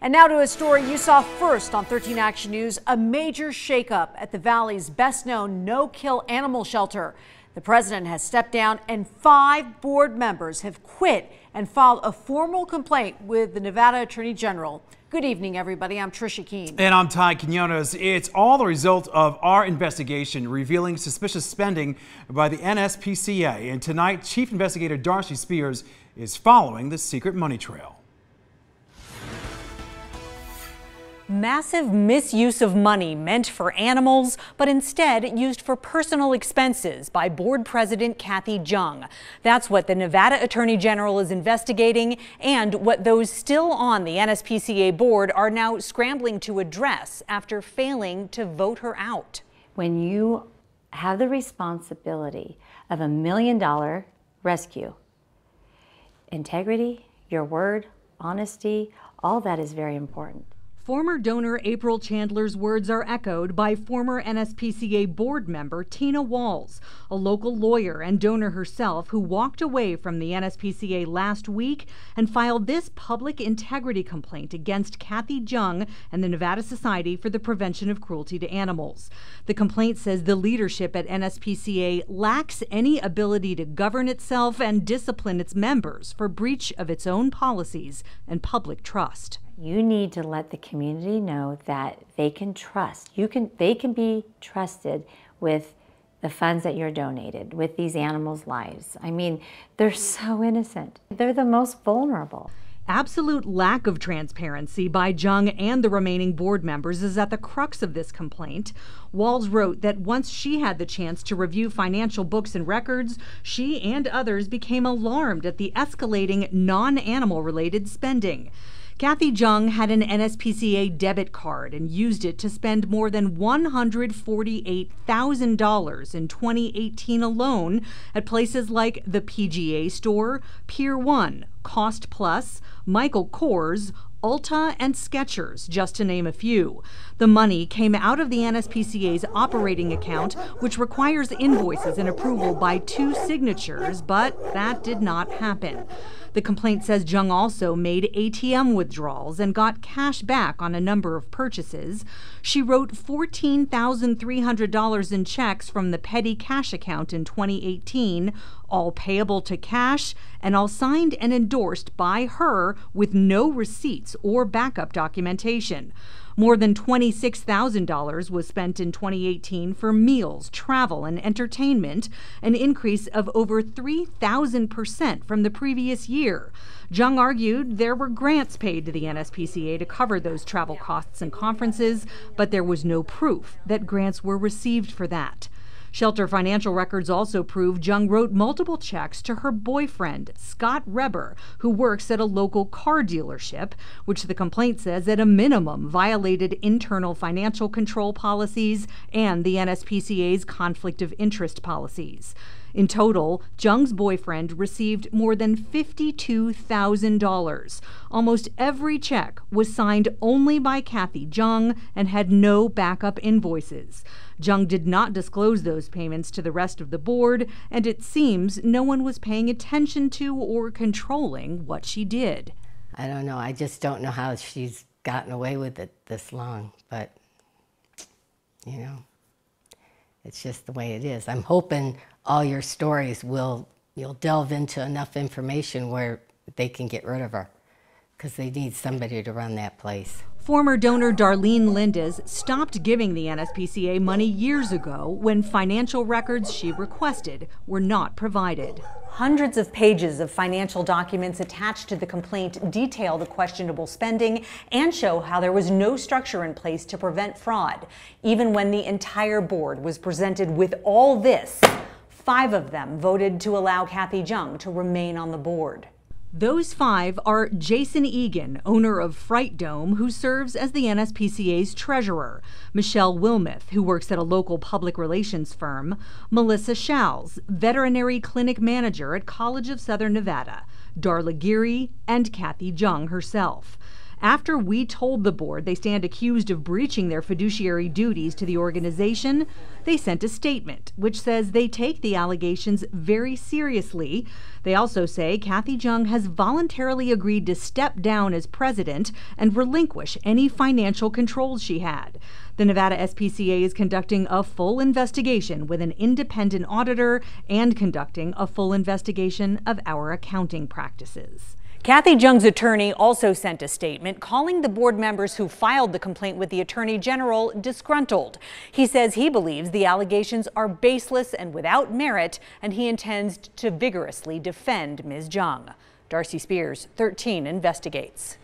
And now to a story you saw first on 13 Action News, a major shakeup at the Valley's best-known no-kill animal shelter. The president has stepped down and 5 board members have quit and filed a formal complaint with the Nevada Attorney General. Good evening, everybody. I'm Trisha Keene. And I'm Ty Quinones. It's all the result of our investigation revealing suspicious spending by the NSPCA. And tonight, Chief Investigator Darcy Spears is following the secret money trail. Massive misuse of money meant for animals, but instead used for personal expenses by board president Kathy Jung. That's what the Nevada Attorney General is investigating and what those still on the NSPCA board are now scrambling to address after failing to vote her out. When you have the responsibility of $1 million rescue, integrity, your word, honesty, all that is very important. Former donor April Chandler's words are echoed by former NSPCA board member Tina Walls, a local lawyer and donor herself who walked away from the NSPCA last week and filed this public integrity complaint against Kathy Jung and the Nevada Society for the Prevention of Cruelty to Animals. The complaint says the leadership at NSPCA lacks any ability to govern itself and discipline its members for breach of its own policies and public trust. You need to let the community know that they can trust. They can be trusted with the funds that you're donated, with these animals' lives. I mean, they're so innocent. They're the most vulnerable. Absolute lack of transparency by Jung and the remaining board members is at the crux of this complaint. Walls wrote that once she had the chance to review financial books and records, she and others became alarmed at the escalating non-animal related spending. Kathy Jung had an NSPCA debit card and used it to spend more than $148,000 in 2018 alone at places like the PGA Store, Pier 1, Cost Plus, Michael Kors, Ulta, and Skechers, just to name a few. The money came out of the NSPCA's operating account, which requires invoices and approval by 2 signatures, but that did not happen. The complaint says Jung also made ATM withdrawals and got cash back on a number of purchases. She wrote $14,300 in checks from the petty cash account in 2018, all payable to cash and all signed and endorsed by her with no receipts or backup documentation. More than $26,000 was spent in 2018 for meals, travel, and entertainment, an increase of over 3,000% from the previous year. Jung argued there were grants paid to the NSPCA to cover those travel costs and conferences, but there was no proof that grants were received for that. Shelter financial records also prove Jung wrote multiple checks to her boyfriend, Scott Reber, who works at a local car dealership, which the complaint says at a minimum violated internal financial control policies and the NSPCA's conflict of interest policies. In total, Jung's boyfriend received more than $52,000. Almost every check was signed only by Kathy Jung and had no backup invoices. Jung did not disclose those payments to the rest of the board, and it seems no one was paying attention to or controlling what she did. I don't know. I just don't know how she's gotten away with it this long, but, you know, it's just the way it is. I'm hoping all your stories you'll delve into enough information where they can get rid of her, because they need somebody to run that place. Former donor Darlene Lindes stopped giving the NSPCA money years ago when financial records she requested were not provided. Hundreds of pages of financial documents attached to the complaint detail the questionable spending and show how there was no structure in place to prevent fraud. Even when the entire board was presented with all this, 5 of them voted to allow Kathy Jung to remain on the board. Those 5 are Jason Egan, owner of Fright Dome, who serves as the NSPCA's treasurer, Michelle Wilmoth, who works at a local public relations firm, Melissa Schals, veterinary clinic manager at College of Southern Nevada, Darla Geary, and Kathy Jung herself. After we told the board they stand accused of breaching their fiduciary duties to the organization, they sent a statement which says they take the allegations very seriously. They also say Kathy Jung has voluntarily agreed to step down as president and relinquish any financial controls she had. The Nevada SPCA is conducting a full investigation with an independent auditor and conducting a full investigation of our accounting practices. Kathy Jung's attorney also sent a statement calling the board members who filed the complaint with the Attorney General disgruntled. He says he believes the allegations are baseless and without merit, and he intends to vigorously defend Ms. Jung. Darcy Spears, 13 investigates.